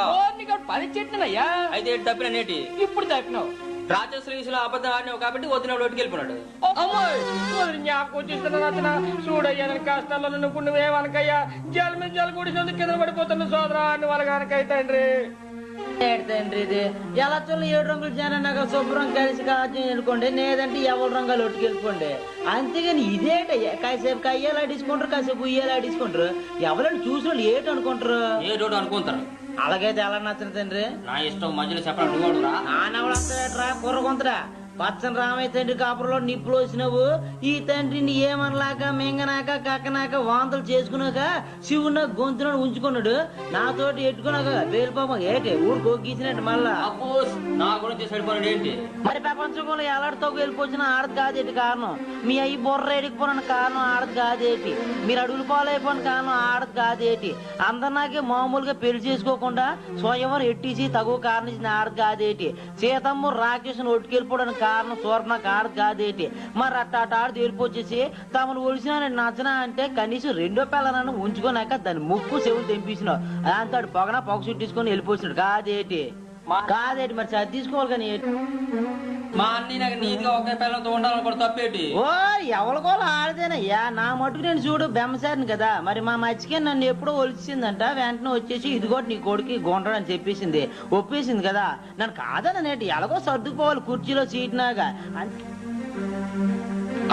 పని చెట్టినయ్యా అయితే తప్పిన నేటి ఇప్పుడు తప్పినావు రాక్షసుల విషయంలో అబద్ధం ఆడినావు కాబట్టి వదినప్పుడు ఒట్టుకెళ్ళిపోయినాడు అమ్మాయి జ్ఞాపకం వచ్చేస్తున్నా రచన చూడయ్యా నేను కష్టాల్లో నువ్వు నువ్వేమనకయ్యా జల మీద జల కూడినందుకు కింద పడిపోతున్న సోదరా నువ్వు వాళ్ళగానకై తండ్రి తండ్రి ఇది ఎలా చూడాలి 7 రంగులు జనాక శుభ్రం కలిసి కాజ్యం వెళ్ళుకోండి లేదంటే ఎవరి రంగాలు ఒట్టుకెళ్ళిపోండి అంతేగాని ఇదేటయ్యా కాసేపు కయ్యాలు ఆడించుకుంటారు కాసేపు ఉయ్యాలు ఆడించుకుంటారు ఎవరైనా చూసిన వాళ్ళు ఏటి అనుకుంటారు ఏటోడు అనుకుంటారు అలాగైతే ఎలా నచ్చిన తండ్రి నా ఇష్టం మధ్యలో చెప్పడం నువ్వు నానవడంతరా కుర్రగొంతరా పచ్చని రామయ్య తండ్రి కాపురంలో నిప్పులు వచ్చినావు ఈ తండ్రిని ఏమనలాక మింగనాక కక్కనాక వాంతులు చేసుకున్నాక శివున్న గొంతున ఉంచుకున్నాడు నాతోటి ఎట్టుకున్నాక పేరుపాపం ఏంటి ఊరు గొగ్గీసినట్టు మళ్ళా నా గురించి సరిపోయాడు ఏంటి మరి ప్రపంచంలో ఎలాంటి తగ్గు వెళ్ళిపోయినా ఆడది కాదేటి కారణం మీ అయ్యి బొర్ర ఎడిగిపోయిన కారణం ఆడది కాదేటి మీరు అడుగులు పాలైపోయిన కారణం ఆడది కాదేటి అందరినాకే మామూలుగా పెళ్లి చేసుకోకుండా స్వయంవరం ఎట్టించి తగు కారణం ఇచ్చిన ఆడది కాదేటి సీతమ్మ రాకేష్ను ఒట్టుకెళ్ళిపోవడానికి కారణం సూర్పణ ఆడది కాదేటి మరి అట్ట ఆడది వెళ్ళిపోచ్చేసి తమను ఒలిసినా నేను నచ్చనా అంటే కనీసం 2వ పిల్లలను ఉంచుకున్నాక దాని ముక్కు చెవులు తెంపించినావు దాంతో పొగన పొగ చుట్టించుకొని వెళ్ళిపోతున్నాడు కాదేటి కాదేటి మరి చది తీసుకోవాలి కానీ మా అన్ని నాకు నీట్గా ఒకే పిల్లలతో ఉండాలని కూడా తప్పేటి ఓ ఎవరికోళ్ళు ఆడదేనయ్యా నా మటుకు నేను చూడు బెమ్మసారిని కదా మరి మా మచ్చికే నన్ను ఎప్పుడో ఒలిచిందంట వెంటనే వచ్చేసి ఇదిగో నీ కొడుకు గుంటాడని చెప్పేసింది ఒప్పేసింది కదా నన్ను కాదని నేటి ఎలాగో సర్దుకుపోవాలి కుర్చీలో సీట్నాగా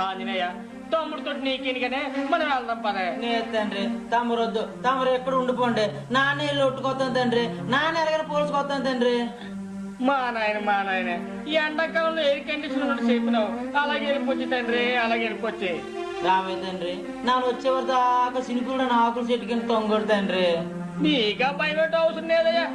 ఆంజనేయ తమ్ముడితో నీకేనికనే మనం వెళ్దాం పదే తండ్రి తమరొద్దు తమరు ఎక్కడ ఉండిపోండి నాన్న ఇల్లు ఒట్టుకొస్తాను తండ్రి నాన్న ఎరగని పోల్చుకొస్తాను తండ్రి మా నాయన ఈ ఎండాకాలంలో ఎయిర్ కండిషన్ చెప్పినావు అలాగే వెళ్ళిపోచ్చి తండ్రి అలాగే వెళ్ళిపోచ్చి రామయ్య తండ్రి నాన్న వచ్చేవారు దాకా సినుకులు ఆకులు చెట్టు కింద తొంగడు తండ్రి నీగా భయపెట్టే అవసరం లేదయ్యా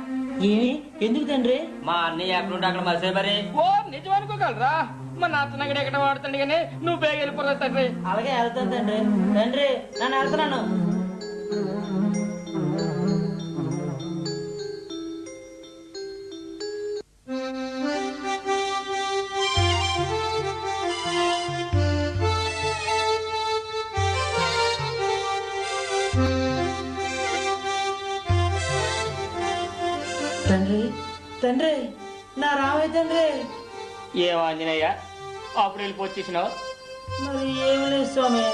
ఏమి ఎందుకు తండ్రి మా అన్నయ్య ఎక్కడుంటే అక్కడ మసే మరి ఓ నిజం అనుకోగలరా మా నచ్చనగడ ఎక్కడ వాడుతాడు కానీ నువ్వు బేగ వెళ్ళిపోరా తండ్రి అలాగే వెళ్తాను తండ్రి తండ్రి నన్ను వెళ్తున్నాను తండ్రి తండ్రి నా రామయ్య తండ్రి ఏం ఆంజనేయ అప్పుడు వెళ్ళిపోచ్చేసినావు మరి ఏమి లేదు స్వామి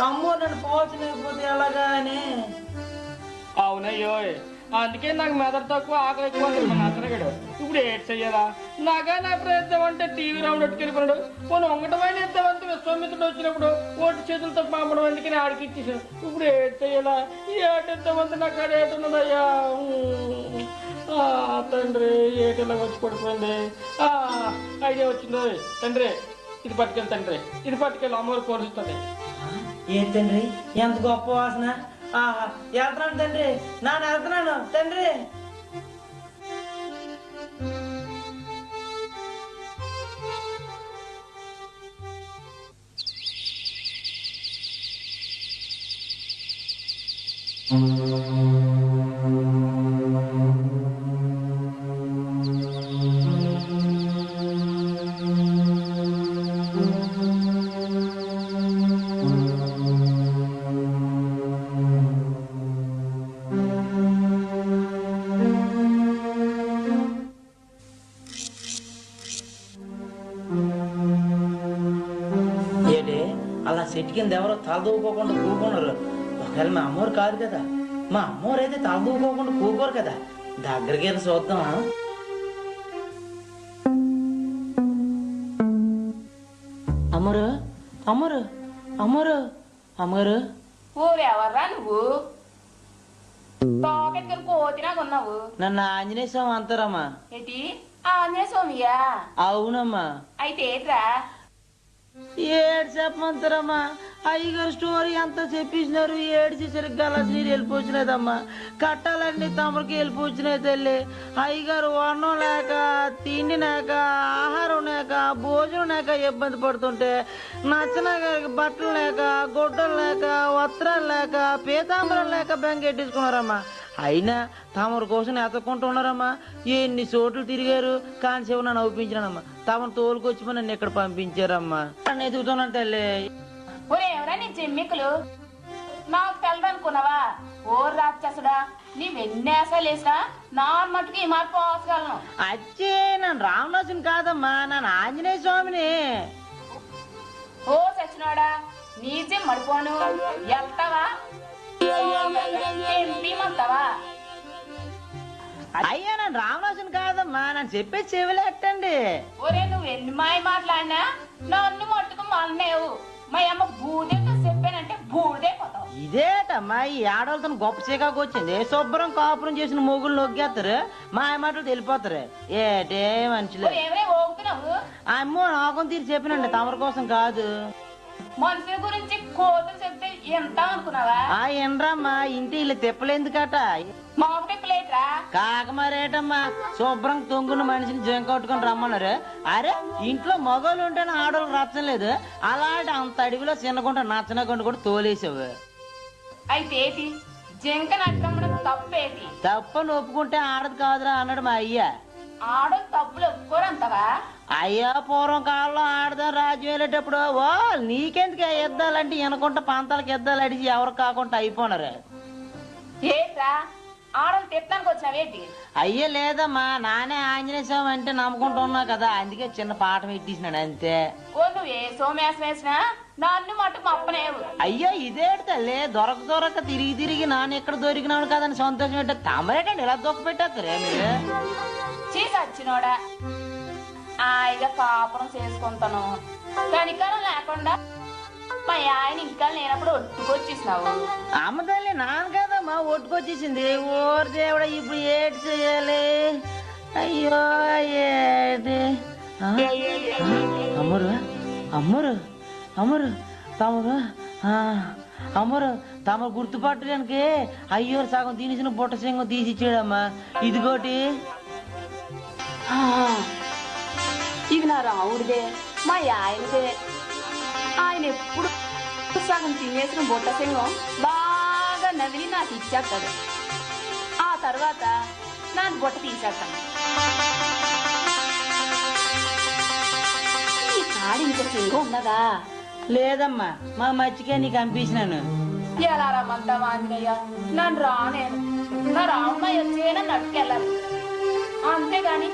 అమ్మో నన్ను పోల్చలేకపోతే ఎలాగా అని అవునయ్యో అందుకే నాకు మెదడు తక్కువ ఆకలి ఎక్కువ మా నచ్చనగడు ఇప్పుడు ఏడ్ చెయ్యాలా నాగా నా ప్రయత్నం అంటే టీవీ రౌండ్ ఎట్టుకెళ్ళిపోయాడు పోను ఒకటమైన ఇద్దామంటే విశ్వామిత్రుడు వచ్చినప్పుడు ఓటు చేతులతో పంపడం అందుకని ఆడికి ఇచ్చేసాడు ఇప్పుడు ఏడ్ చెయ్యాలా ఈ ఏట ఇద్దామంటే నాకు ఆడ ఏటున్నదయ్యా తండ్రి ఏటలా వచ్చి పడిపోయింది ఐడియా వచ్చిందో తండ్రి ఇది పట్టుకెళ్ళి తండ్రి ఇది పట్టుకెళ్ళి అమ్మవారు కోరుస్తుంది ఏ తండ్రి ఎంత గొప్ప వాసన వెళ్తున్నాను తండ్రి నాన్న వెళ్తున్నాను తండ్రి అలా చెట్టు కింద ఎవరో తలదూకోకుండా కూకున్నారు ఒకవేళ మా అమ్మవారు కాదు కదా మా అమ్మవారు అయితే తలదూకోకుండా కూకోరు కదా దగ్గరికి వెళ్ళి చూద్దామా అమ్మరు అమ్మరు అమ్మరు అమ్మరు ఊరెవర్రా నువ్వు తోకెత్తుకుని కోతినాగా ఉన్నావు నన్ను ఆంజనేయ స్వామి అంటారమ్మా ఏంటి ఆంజనేయ స్వామియా అవునమ్మా అయితే ఏట్రా ఏడు చెప్పమంటారమ్మా అయ్యగారు స్టోరీ అంతా చెప్పేసినారు. ఏడ్చేసరికి గలాస్ నీరు వెళ్ళిపోచ్చినదమ్మా. కట్టాలండి తమరికి వెళ్ళిపోచ్చినాయి తల్లి. అయ్యగారు వర్ణం లేక, తిండి లేక, ఆహారం లేక, భోజనం లేక ఇబ్బంది పడుతుంటే నచ్చన గారికి బట్టలు లేక, గుడ్డలు లేక, వస్త్రాలు లేక, పీతాంబరం లేక బెంగెట్టేసుకున్నారమ్మా. అయినా తమరి కోసం ఎతకుంటూ ఉన్నారమ్మా. ఎన్ని చోట్లు తిరిగారు కానీ శివ నన్ను ఒప్పించినానమ్మా. తమను తోలుకొచ్చి నన్ను ఇక్కడ పంపించారమ్మా. నన్ను ఎదుగుతున్నాను తల్లి. ఎవరా నీ చెమ్మికులు నాకు తెలదనుకున్నావా? ఓ రాక్షసుడా, నీవెన్నేసాలు వేసినా నా మట్టుకు ఈ మార్పు పోసగలను. అచ్చే నన్ను రామదాసుని కాదమ్మా, నన్ను ఆంజనేయ స్వామిని. ఓ సచ్చినోడా, నీజే మడిపోను వెళ్తావా? ఎంపీమంటావా? అయ్యా నన్ను రామదాసుని కాదమ్మా, నన్ను చెప్పేది చెవిలేట్టండి. ఒరే నువ్వు ఎన్ని మాయ మాట్లాడినా నన్ను మట్టుకు మన్నేవు. మా అమ్మ బూదేతో చెప్పానంటే బూడిదైపోతావు. ఇదేటమ్మా ఈ ఆడవాళ్ళతో గొప్ప చీకాకు వచ్చింది. శుభ్రం కాపురం చేసిన మొగుళ్ళు నొగ్గేస్తారు, మా మాటలు వెళ్ళిపోతారు. ఏటే మనుషులు. ఎవరే ఓగుతున్నావు? అమ్మో నాకం తీరి చెప్పినండి, తమరి కోసం కాదు. మనుషుల గురించి కోతులు చెప్తే ఎంత అనుకున్నావా? ఎండ్రమ్మా ఇంటి ఇల్లు తిప్పలేందుకట. మామిడి ప్లేట్రా కాక మరేటమ్మా, శుభ్రం తొంగున్న మనిషిని జంకొట్టుకుని రమ్మన్నారు. అరే ఇంట్లో మగవాళ్ళు ఉంటేనే ఆడవాళ్ళు రచ్చలేదు, అలాంటి అంత అడవిలో చిన్నగుంట నచ్చనకుండా కూడా తోలేసావు. అయితే ఏంటి జంక నట్టడం తప్పేటి? తప్పని ఒప్పుకుంటే ఆడది కాదురా అన్నాడు మా అయ్య. ఆడలు తప్పులు ఒప్పుకోరంతవా? అయ్యా పూర్వం కాలంలో ఆడదాం రాజ్యం వెళ్ళేటప్పుడు ఓ నీకెందుకు ఎద్దాలంటే వెనకుంట పంతాలకు ఎద్దాలు అడిచి ఎవరు కాకుండా అయిపోయినారు. ఏంట్రా ఆడలు తిట్టడానికి వచ్చినావేంటి? అయ్యే లేదమ్మా, నానే ఆంజనేయ స్వామి అంటే నమ్ముకుంటున్నా కదా, అందుకే చిన్న పాఠం పెట్టేసినాడు అంతే. ఓ నువ్వు ఏ సోమేసం వేసినా నన్ను మట్టుకు అప్పనేవు. అయ్యో ఇదేటి తల్లి, దొరక తిరిగి నాన్న ఎక్కడ దొరికినాడు కదని సంతోషం పెట్టే తమరేటండి ఇలా దొక్క పెట్టేస్తారే మీరు. చచ్చినోడా, హాయిగా కాపురం చేసుకుంటాను, కనికరం లేకుండా మా ఆయన ఇంకా లేనప్పుడు ఒట్టుకొచ్చేసినావు. అమ్మ తల్లి నాన్న కదమ్మా ఒట్టుకొచ్చేసింది. ఓరు దేవుడా ఇప్పుడు ఏటి చెయ్యాలి? అయ్యో ఏటి అమ్మరు అమ్మరు అమ్మరు తమరు అమ్మరు తమరు గుర్తుపట్టడానికి అయ్యో సగం తినేసిన బుట్ట సింగం తీసి ఇచ్చాడమ్మా. ఇదిగోటి ఇది నా రావుడిదే, మా ఆయనదే. ఆయన ఎప్పుడు సగం తినేసిన బుట్ట సింగం బాగా నవిలి నాకు ఇచ్చేస్తాడు. ఆ తర్వాత నా బుట్ట తీసేస్తాను. ఈ కాడి ఇంకో సింగం ఉన్నదా? లేదమ్మా, మా మచ్చికే నీకు పంపించినాను. ఎలా రమ్మంటావా ఆంజనేయ? నన్ను రానేను, నా రామయ్య వచ్చేనా నట్టుకెళ్ళాలి. అంతేగాని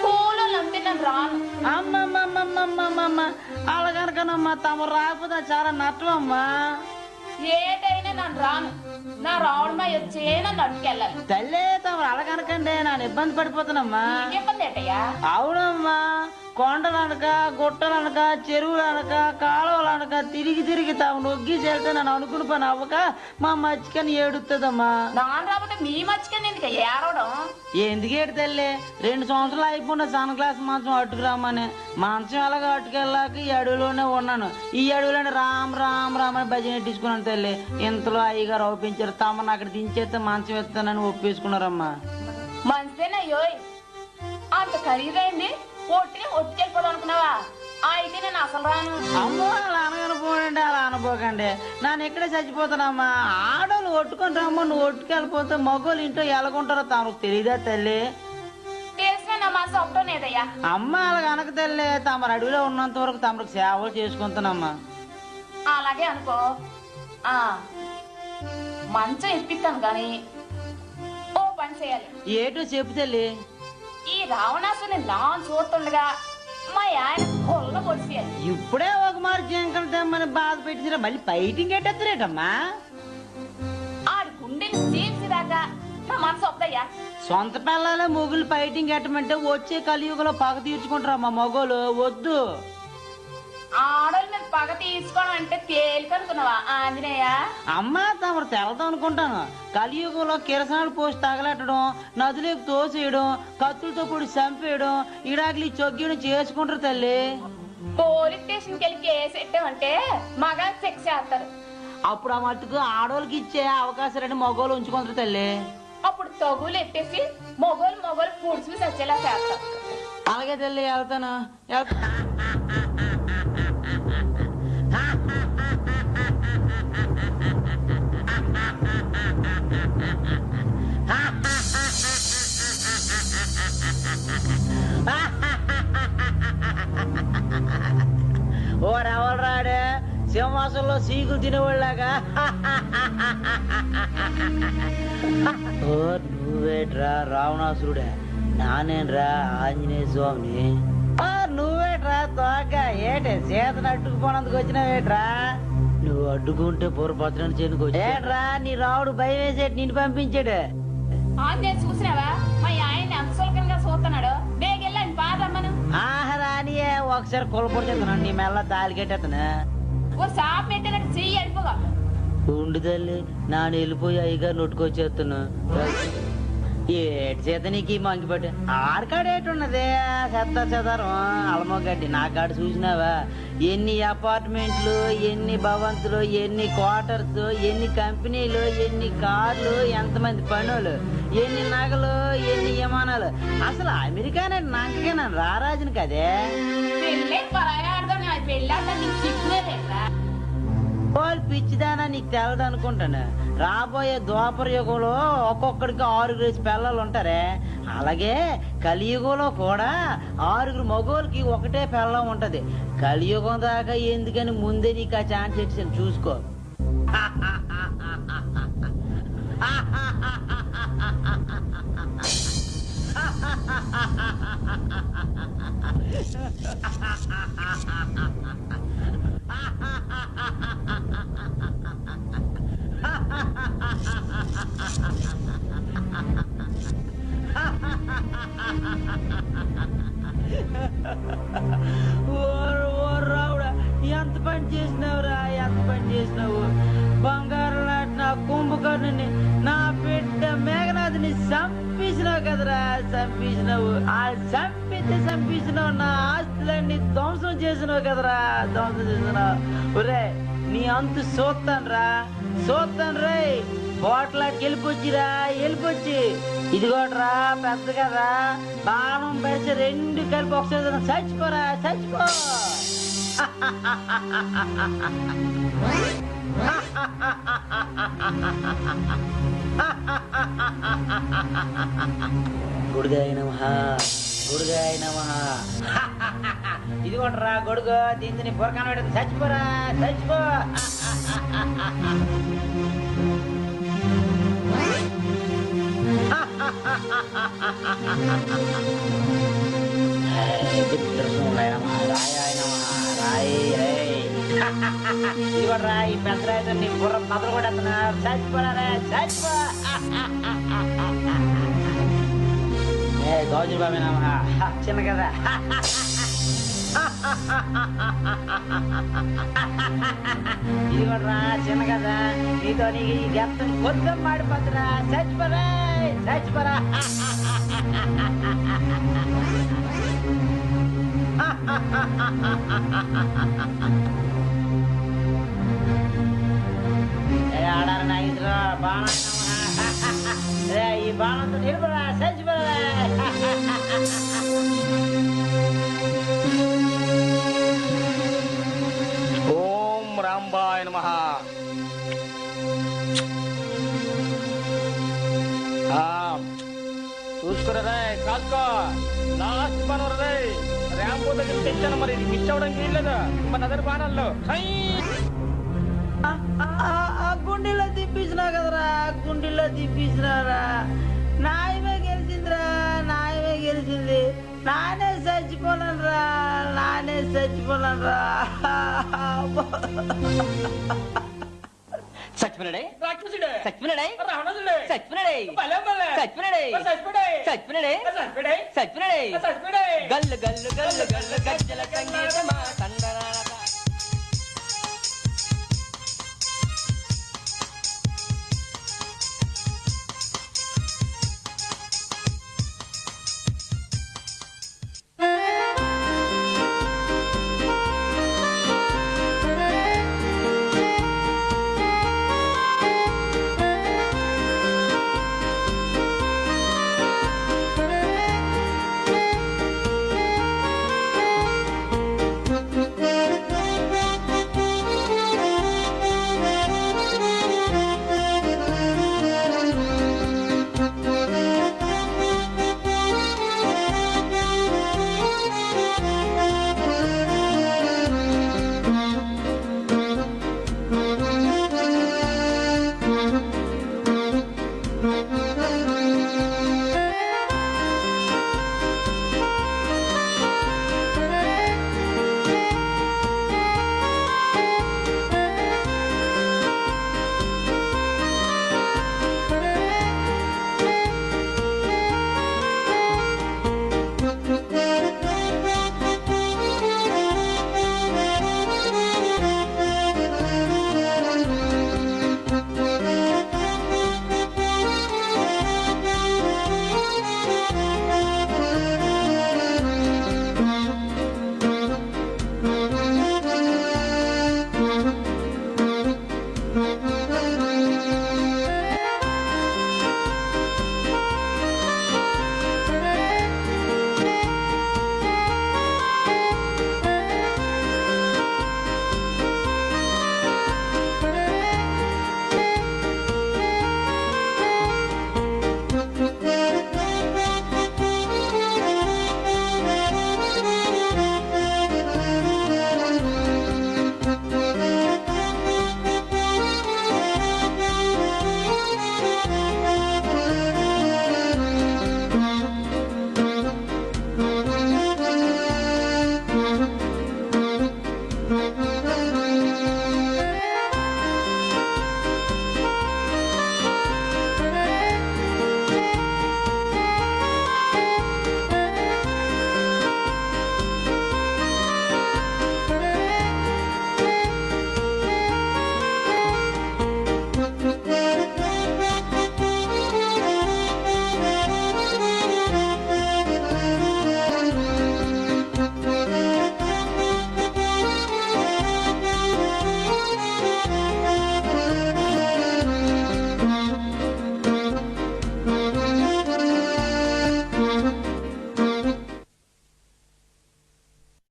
పూలంటే నన్ను రాను. అమ్మమ్మమ్మమ్మమ్మమ్మ అలాగనకనమ్మా, తమ రాకపోతే చాలా నష్టం అమ్మా. ఏటైనా నన్ను రాను, నా రావడమయ్య వచ్చేనా నట్టుకెళ్ళాలి. తల్లే తమరు అలాగనకండి, నన్ను ఇబ్బంది పడిపోతానమ్మా. ఇబ్బంది ఏంటయ్యా? అవునమ్మా, కొండలనక గుట్టలనక చెరువులనక కాలువలనక తిరిగి తాము నొగ్గి చేస్తే నన్ను అనుకుని పని అవ్వక మా మచ్చికని ఏడుతుందమ్మా. నాన్న రాకపోతే మీ మచ్చికని ఎందుకు ఏడవడం? ఎందుకు ఏడు తల్లి, 2 సంవత్సరాలు అయిపోయిన సన్ గ్లాస్ మంచం అట్టుకురామని. మంచం ఎలాగ అట్టుకెళ్ళాక ఈ అడవిలోనే ఉన్నాను. ఈ అడవిలోనే రామ్ రామ్ రామ్ అని భజన ఎట్టించుకున్నాను తల్లి. ఇంతలో అయ్యగారు ఒప్పించారు, తమను అక్కడ దించేస్తే మంచం ఎత్తానని ఒప్పేసుకున్నారమ్మా. మంచిదేనయ్యో, అంత ఖరీదైంది ఒట్టుకెళ్ళిపోదాం అనుకున్నావా? అయితే నేను అసలు రాను. అమ్మో అలా అనగనుకోండి, అలా అనుకోకండి, నన్ను ఎక్కడే చచ్చిపోతానమ్మా. ఆడోళ్ళు ఒట్టుకొని రమ్మ, నువ్వు ఒట్టుకెళ్ళిపోతే మగోళ్ళు ఇంట్లో ఎలాగుంటారో తమకు తెలియదా తల్లి? తెలిసిన నా మనసు ఒప్పనేదయ్యా. అమ్మ అలాగ అనక తల్లి, తమరు అడవిలో ఉన్నంత వరకు తమకు సేవలు చేసుకుంటానమ్మా. అలాగే అనుకో. మంచం ఇప్పిస్తాను గాని ఓ పని చేయాలి. ఏటో చెప్పు తల్లి. ఈ రావణాసుని లాన్ చూస్తుండగా మా ఆయన కొల్ల పొడిచేయాలి. ఇప్పుడే ఒక మారు జింకలు తెమ్మని బాధ పెట్టించిన మళ్ళీ ఫైటింగ్ ఎట్టేస్తారేటమ్మా. ఆడి గుండెని చీల్చిదాకా నా మనసు ఒప్పదయ్యా. సొంత పిల్లలే మొగులు ఫైటింగ్ ఎట్టమంటే వచ్చే కలియుగలో పగ తీర్చుకుంటారమ్మా మగోలు. వద్దు, ఆడోళ్ళ మీద పగ తీసుకోవడం అంటే తేలికనుకున్నావా ఆంజనేయ? అమ్మా తమరు తెలదు అనుకుంటాను. కలియుగంలో కిరసనాలు పోసి తగలెట్టడం, నదులకు తోసేయడం, కత్తులతో పొడి చంపేయడం, ఇడాకులు చొగ్గడం చేసుకుంటారు తల్లి. పోలీస్ స్టేషన్కి వెళ్ళి కేసు పెట్టామంటే మగ శిక్ష చేస్తారు. అప్పుడు ఆ మట్టుకు ఆడోళ్ళకి ఇచ్చే అవకాశాలని మగోళ్ళు ఉంచుకుంటారు తల్లి. అప్పుడు తగులు ఎట్టేసి మొగోలు పూడ్చులు చచ్చేలా చేస్తారు. అలాగే తల్లి, వెళ్తాను. ఓ రవల్ రాడే సింహాసంలో సీకులు తినేవాళ్ళగా. ఓ నువ్వేట్రా రావణాసురుడే? నానేన్రా ఆంజనేయ స్వామిని. నువ్వేట్రా తోక? ఏటే చేతను అడ్డుకుపోనందుకు వచ్చినావేట్రా? నువ్వు అడ్డుకుంటే పొరపత్రం చెందుకు ఏట్రా? నీ రావుడు భయం వేసేటి నిన్ను పంపించాడు. నేను చూసినావా మా ఆయన ఎంత సులకంగా చూస్తున్నాడు. బేగెళ్ళండి బాధమ్మను. ఆహరానియే ఒకసారి కొలపడి చెప్తున్నాను, నీ మెల్ల తాలి కట్టేతను. ఓ సాప్ పెట్టినట్టు చెయ్యి అడిపోగా. ఉండు తల్లి, నాన్న వెళ్ళిపోయి అయ్యగా నొట్టుకొచ్చేస్తున్నా. ఏటి చేత నీకు ఈ మంకి పట్టి ఆడకాడేటున్నదే చెత్త చెదారం అలమగడ్డి. నా కాడ చూసినావా ఎన్ని అపార్ట్మెంట్లు, ఎన్ని భవంతులు, ఎన్ని క్వార్టర్స్, ఎన్ని కంపెనీలు, ఎన్ని కార్లు, ఎంతమంది పనులు, ఎన్ని నగలు, ఎన్ని విమానాలు. అసలు అమెరికానే నాకైనా రారాజుని కదే. పెళ్ళే పరాయాడదాం పెళ్ళాక నీకు సిగ్గులేదా? వాళ్ళు పిచ్చిదానా నీకు తెలదు అనుకుంటాను. రాబోయే ద్వాపర యుగంలో ఒక్కొక్కడికి 6 పిల్లలు ఉంటారే, అలాగే కలియుగంలో కూడా 6 మగోళ్ళకి ఒకటే పిల్లం ఉంటది. కలియుగం దాకా ఎందుకని ముందే నీకు ఆ ఛాన్స్ ఇచ్చాను, చూసుకో. రావుడా ఎంత పని చేసినావురా, ఎంత పని చేసినావు? బంగారం లాంటి నా కుంభకర్ణుని, నా బిడ్డ మేఘనాథుని చంపేసినావు కదరా, చంపేసినావు. ఆ చంపినావు. నా ఆస్తులన్నీ ధ్వంసం చేసినావు కదరా, ధ్వంసం చేసినావు. ఒరే నీ అంతు చూస్తాను రే. హోటల్కి వెళ్ళిపోచ్చిరా, వెళ్ళిపోచ్చి ఇదిగోట్రా పెద్ద కదా, బాణం పెడిచి 2 కలిపి ఒకసారి చచ్చిపోరా, చచ్చిపో. గుడిగాయ నమః, గుడిగాయ నమః. ఇదిగోట్రా గొడుగు, దీన్ని బొరకాన పెట్టి చచ్చిపోరా, చచ్చిపో. ఇదిగోట్రా ఈ పెద్ద రైతు నీ బుర్ర మొదలు కూడా చచ్చిపోరా, చచ్చిపో. గౌజీ బాబే నమ. చిన్న కదా, ఇదిగోట్రా చిన్న కదా, నీతో నీకు ఈ గెత్తని కొంచెం మాడిపోతురా, చచ్చిపోరా, చచ్చిపోరా. ఆడారు నాగేశ్వర బాణ ఈ బాణంతో నిలబడా, చచ్చిపోరా. ఓం రాంబాయ నమః. చూసుకురా కాసుకో, లాస్ట్ బాణం రే. ర్యాంపో దగ్గర తెచ్చాను, మరి మిస్ అవ్వడానికి వీల్లేదు. మన అదర్ బాణాల్లో గుండెలో తిప్పించినావు కదరా, గుండెలో తిప్పించినారా. నాయమే గెలిచిందిరా, నాయమే గెలిచింది. నానే చచ్చిపోనరా, నానే చచ్చిపోనరా. చచ్చిపోయినాడే, రాక్షసుడే, చచ్చిపోయినాడే, రావణుడే, చచ్చిపోయినాడే, బలెంబలే, చచ్చిపోయినాడే, చచ్చిపోయాడే, చచ్చిపోయినాడే, చచ్చిపోయాడే, చచ్చిపోయినాడే. చచ్చిపోయాడే. గల్లు గల్లు గల్లు గల్లు గజ్జల సంగీతమా